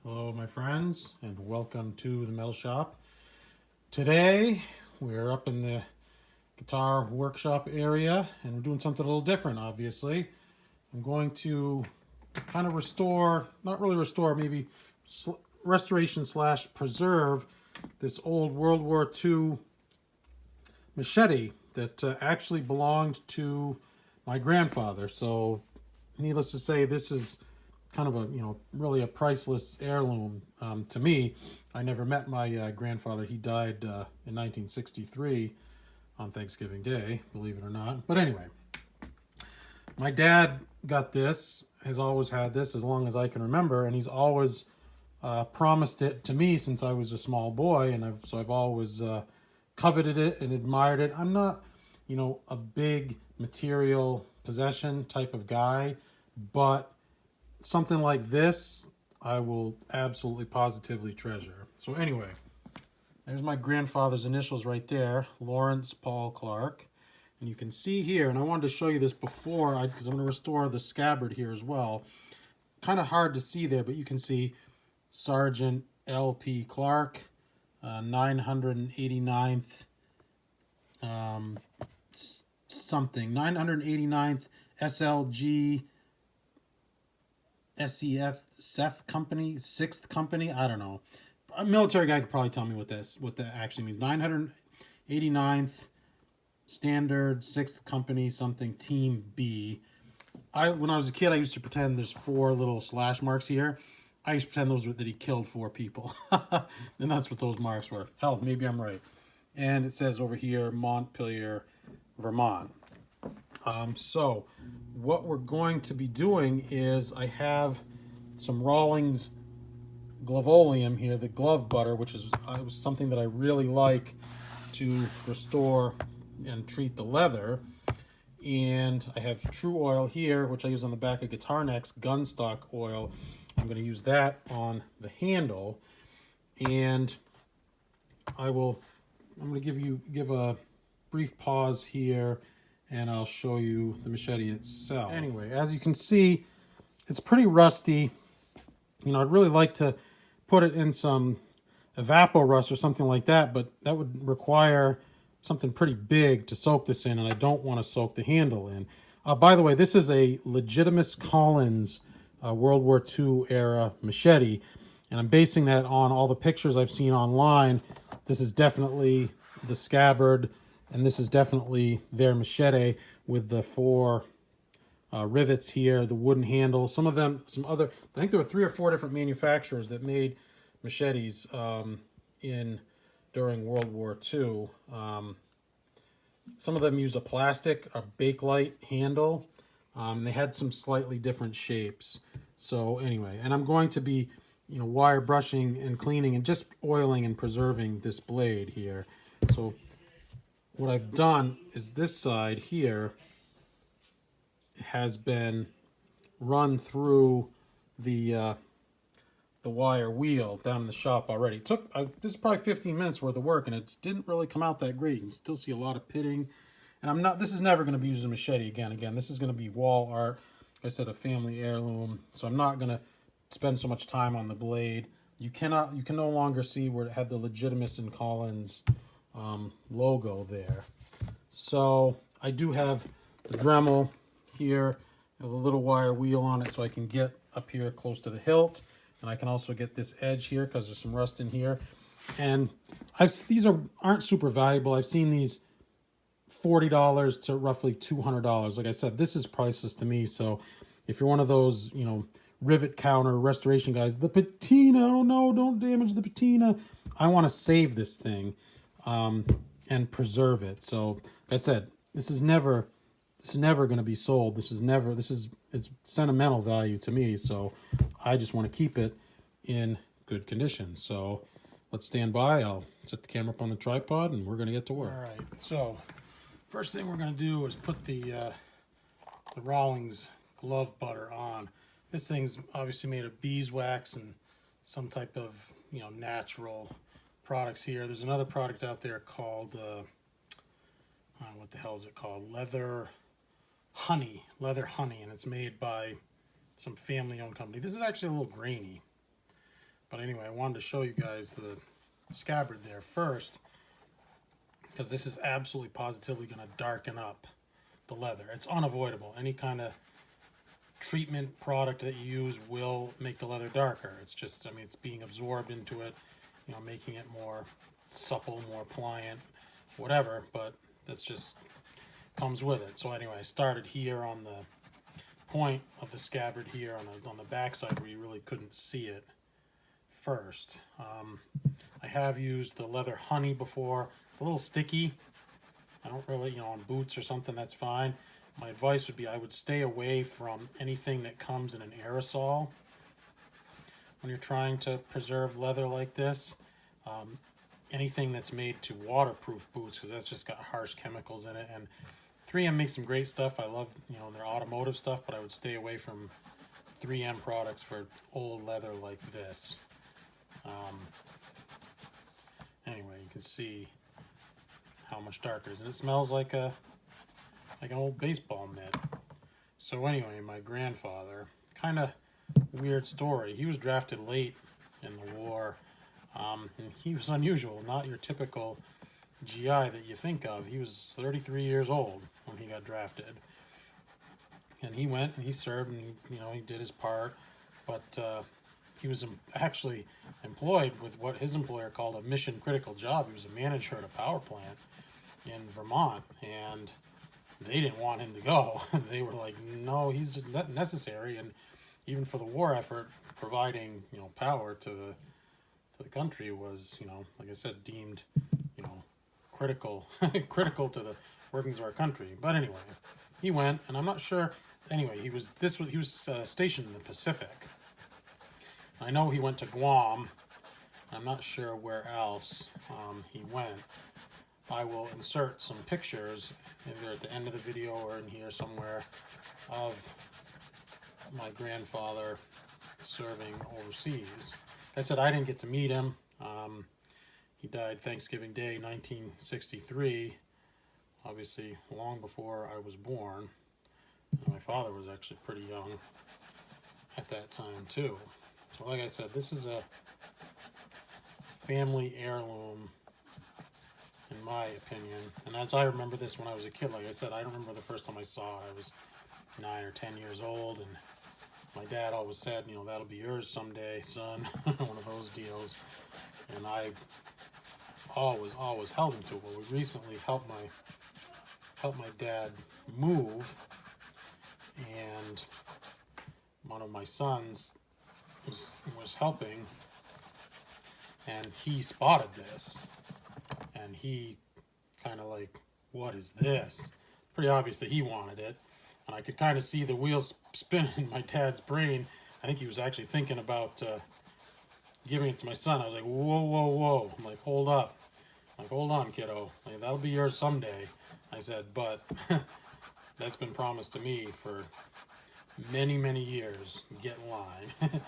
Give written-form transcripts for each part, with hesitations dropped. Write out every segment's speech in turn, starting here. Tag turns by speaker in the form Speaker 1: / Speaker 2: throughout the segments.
Speaker 1: Hello, my friends, and welcome to the metal shop. Today, we're up in the guitar workshop area, and we're doing something a little different, obviously. I'm going to kind of restore, not really restore, maybe restoration slash preserve this old World War II machete that actually belonged to my grandfather. So, needless to say, this is kind of a, really a priceless heirloom to me. I never met my grandfather. He died in 1963 on Thanksgiving Day, believe it or not. But anyway, my dad got this, has always had this as long as I can remember, and he's always promised it to me since I was a small boy, and I've always coveted it and admired it. I'm not, a big material possession type of guy, but something like this, I will absolutely positively treasure. So anyway, there's my grandfather's initials right there, Lawrence Paul Clark. And you can see here, and I wanted to show you this before, because I'm going to restore the scabbard here as well. Kind of hard to see there, but you can see Sergeant L.P. Clark, 989th something, 989th SLG SEF Company, 6th Company, I don't know. A military guy could probably tell me what that actually means. 989th Standard 6th Company something Team B. When I was a kid, I used to pretend there's 4 little slash marks here. I used to pretend those were that he killed 4 people. And that's what those marks were. Hell, maybe I'm right. And it says over here, Montpelier, Vermont. So what we're going to be doing is I have some Rawlings Glovolium here, the glove butter, which is was something that I really like to restore and treat the leather. And I have True Oil here, which I use on the back of guitar necks, gunstock oil. I'm going to use that on the handle. And I'm going to give a brief pause here, and I'll show you the machete itself. Anyway, as you can see, it's pretty rusty. I'd really like to put it in some Evaporust or something like that, but that would require something pretty big to soak this in, and I don't want to soak the handle in. By the way, this is a Legitimus Collins World War II era machete, and I'm basing that on all the pictures I've seen online. This is definitely the scabbard, and this is definitely their machete with the 4 rivets here, the wooden handle. Some other, I think there were 3 or 4 different manufacturers that made machetes during World War II. Some of them used a plastic, a Bakelite handle. They had some slightly different shapes. So anyway, and I'm going to be, wire brushing and cleaning and just oiling and preserving this blade here. So what I've done is this side here has been run through the wire wheel down in the shop already. This is probably 15 minutes worth of work, and it didn't really come out that great. You can still see a lot of pitting, and this is never going to be used as a machete again. This is going to be wall art. Like I said, a family heirloom, so I'm not going to spend so much time on the blade. You can no longer see where it had the Legitimus and Collins logo there. So I do have the Dremel here, a little wire wheel on it, so I can get up here close to the hilt, and I can also get this edge here because there's some rust in here. And these aren't super valuable. I've seen these $40 to roughly $200. Like I said, this is priceless to me. So if you're one of those, rivet counter restoration guys, the patina, oh no, don't damage the patina. I want to save this thing and preserve it. So like I said, this is never going to be sold. It's sentimental value to me. So I just want to keep it in good condition. So let's stand by. I'll set the camera up on the tripod, and we're going to get to work. All right. So first thing we're going to do is put the Rawlings glove butter on. This thing's obviously made of beeswax and some type of natural products here. There's another product out there called what the hell is it called? Leather honey, and it's made by some family-owned company. This is actually a little grainy. But anyway, I wanted to show you guys the scabbard there first, because this is absolutely positively going to darken up the leather. It's unavoidable. Any kind of treatment product that you use will make the leather darker. It's just, I mean, it's being absorbed into it, you know, making it more supple, more pliant, whatever, but that's just comes with it. So anyway, I started here on the point of the scabbard here on the back side where you really couldn't see it first. I have used the leather honey before. It's a little sticky. I don't really, you know, on boots or something, that's fine. My advice would be I would stay away from anything that comes in an aerosol when you're trying to preserve leather like this. Anything that's made to waterproof boots, because that's just got harsh chemicals in it. And 3M makes some great stuff. I love, you know, their automotive stuff, but I would stay away from 3M products for old leather like this. Anyway, you can see how much darker it is, and it smells like an old baseball mitt. So anyway, my grandfather, kind of weird story. He was drafted late in the war, and he was unusual, not your typical GI that you think of. He was 33 years old when he got drafted, and he went and he served, and he, you know, he did his part, but he was actually employed with what his employer called a mission critical job. He was a manager at a power plant in Vermont, and they didn't want him to go. They were like, no, he's not necessary. And even for the war effort, providing, you know, power to the country was, you know, like I said, deemed, you know, critical critical to the workings of our country. But anyway, he went, and I'm not sure. Anyway, he was stationed in the Pacific. I know he went to Guam. I'm not sure where else he went. I will insert some pictures either at the end of the video or in here somewhere of my grandfather serving overseas. Like I said, I didn't get to meet him. He died Thanksgiving Day, 1963, obviously long before I was born. And my father was actually pretty young at that time too. So like I said, this is a family heirloom in my opinion. And as I remember this when I was a kid, like I said, I don't remember the first time I saw it. I was 9 or 10 years old, and my dad always said, you know, that'll be yours someday, son. One of those deals. And I always held him to it. Well, we recently helped my dad move, and one of my sons was helping, and he spotted this, and he kind of like, what is this? Pretty obvious that he wanted it, and I could kind of see the wheels spinning in my dad's brain. I think he was actually thinking about giving it to my son. I was like, whoa, whoa, whoa. I'm like, hold up. I'm like, hold on, kiddo. Like, that'll be yours someday. I said, but that's been promised to me for many, many years. Get in line.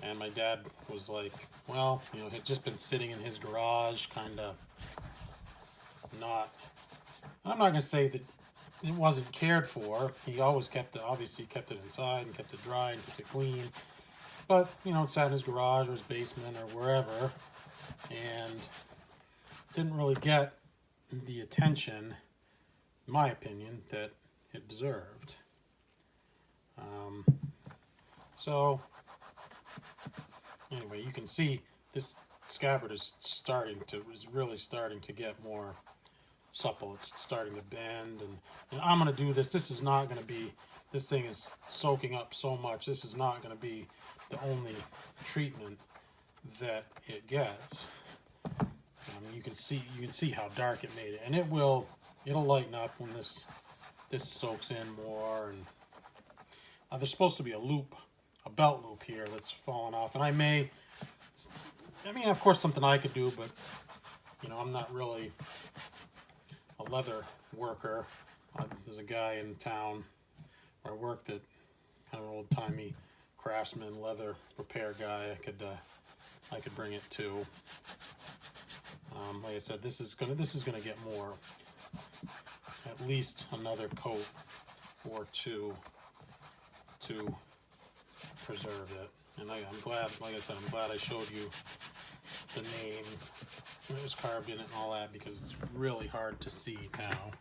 Speaker 1: And my dad was like, well, you know, it had just been sitting in his garage, kind of not, I'm not going to say that it wasn't cared for. He always kept it, obviously kept it inside and kept it dry and kept it clean. But, you know, it sat in his garage or his basement or wherever, and didn't really get the attention, in my opinion, that it deserved. So anyway, you can see this scabbard is really starting to get more supple. It's starting to bend, and I'm going to do this. This is not going to be, this thing is soaking up so much. This is not going to be the only treatment that it gets. You can see how dark it made it, and it'll lighten up when this soaks in more. And there's supposed to be a belt loop here that's fallen off, and I mean, of course, something I could do, but you know, I'm not really a leather worker. There's a guy in town where I work that kind of an old-timey craftsman leather repair guy. I could bring it to. Like I said, this is gonna get more, at least another coat or two to preserve it. And I'm glad, like I said, I'm glad I showed you the name that was carved in it and all that, because it's really hard to see now.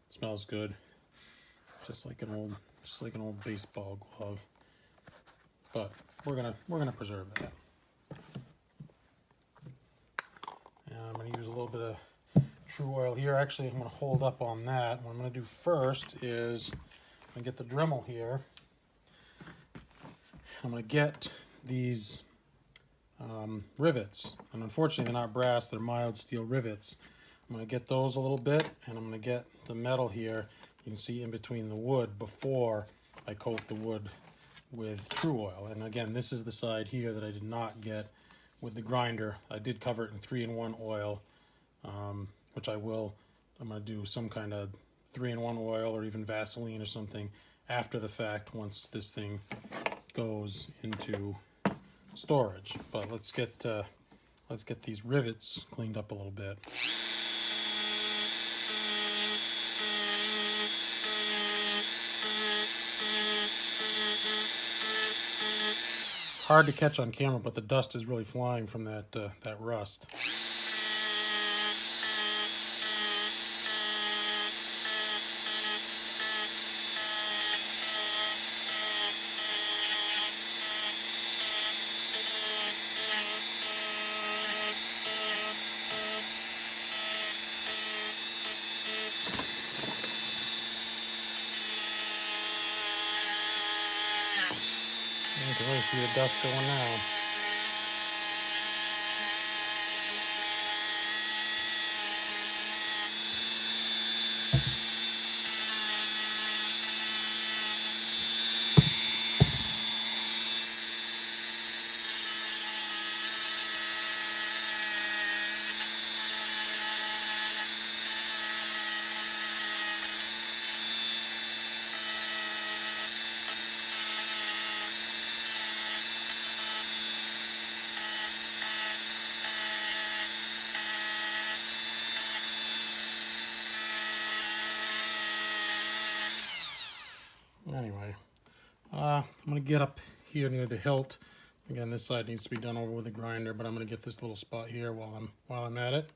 Speaker 1: Smells good, just like an old baseball glove. But we're gonna preserve that. And I'm gonna use a little bit of True Oil here. Actually, I'm gonna hold up on that. What I'm gonna do first is I'm gonna get the Dremel here. I'm gonna get these rivets, and unfortunately they're not brass, they're mild steel rivets. I'm gonna get those a little bit, and I'm gonna get the metal here, you can see in between the wood, before I coat the wood with True Oil. And again, this is the side here that I did not get with the grinder. I did cover it in 3-in-1 oil, which I'm gonna do some kind of 3-in-1 oil or even Vaseline or something after the fact once this thing goes into storage. But let's get these rivets cleaned up a little bit. Hard to catch on camera, but the dust is really flying from that rust. You can really see the dust going now. Anyway, I'm going to get up here near the hilt. Again, this side needs to be done over with a grinder, but I'm going to get this little spot here while I'm at it.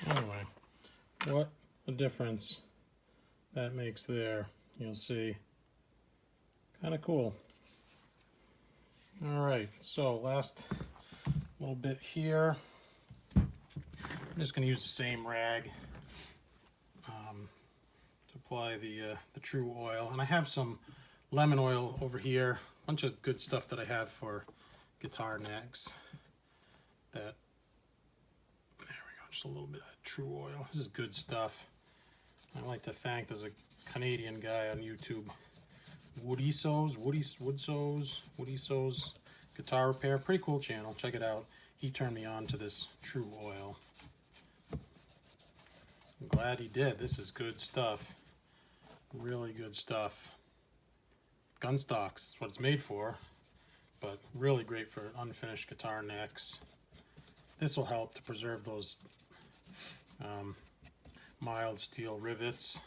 Speaker 1: Anyway, what a difference that makes there. You'll see. Kind of cool. All right, so last little bit here. I'm just going to use the same rag to apply the True Oil. And I have some lemon oil over here. A bunch of good stuff that I have for guitar necks. There we go, just a little bit of True Oil. This is good stuff. I'd like to thank, there's a Canadian guy on YouTube, Woody So's Guitar Repair. Pretty cool channel, check it out. He turned me on to this True Oil. I'm glad he did. This is good stuff. Really good stuff. Gun stocks is what it's made for, but really great for unfinished guitar necks. This will help to preserve those mild steel rivets,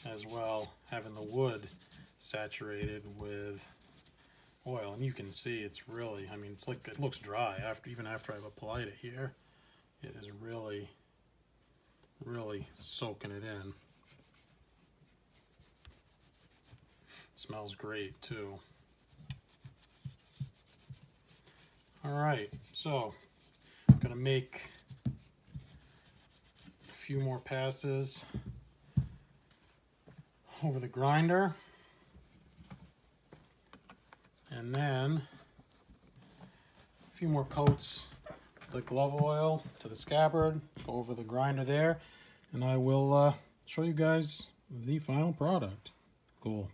Speaker 1: as well having the wood saturated with oil. And you can see it's really, I mean, it's like, it looks dry even after I've applied it here. It is really soaking it in. It smells great too. All right, so I'm gonna make a few more passes over the grinder, and then a few more coats of the glove oil to the scabbard, go over the grinder there, and I will show you guys the final product. Cool.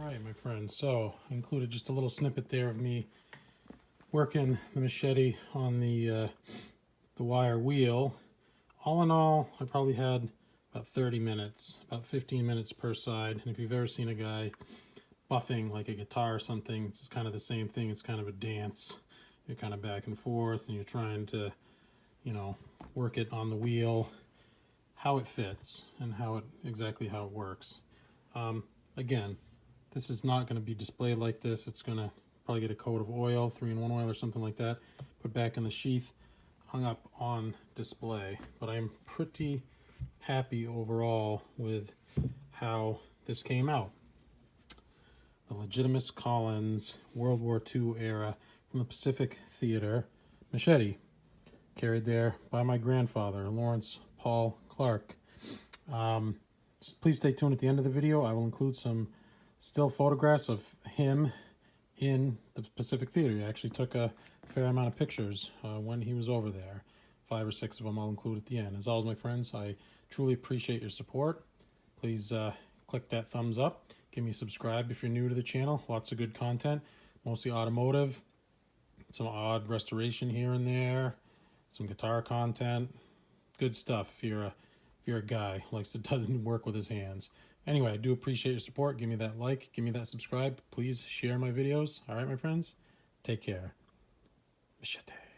Speaker 1: Alright, my friends, so I included just a little snippet there of me working the machete on the wire wheel. All in all, I probably had about 30 minutes, about 15 minutes per side. And if you've ever seen a guy buffing like a guitar or something, it's kind of the same thing. It's kind of a dance. You're kind of back and forth and you're trying to, you know, work it on the wheel, how it fits and exactly how it works. Again, this is not going to be displayed like this. It's going to probably get a coat of oil, 3-in-1 oil or something like that, put back in the sheath, hung up on display. But I'm pretty happy overall with how this came out. The Legitimus Collins World War II era from the Pacific Theater machete, carried there by my grandfather, Lawrence Paul Clark. Please stay tuned at the end of the video. I will include some still photographs of him in the Pacific Theater. He actually took a fair amount of pictures when he was over there. 5 or 6 of them I'll include at the end. As always, my friends, I truly appreciate your support. Please click that thumbs up. Give me a subscribe if you're new to the channel. Lots of good content, mostly automotive, some odd restoration here and there, some guitar content, good stuff if you're a guy who doesn't work with his hands. Anyway, I do appreciate your support. Give me that like, give me that subscribe. Please share my videos. All right, my friends, take care. Machete.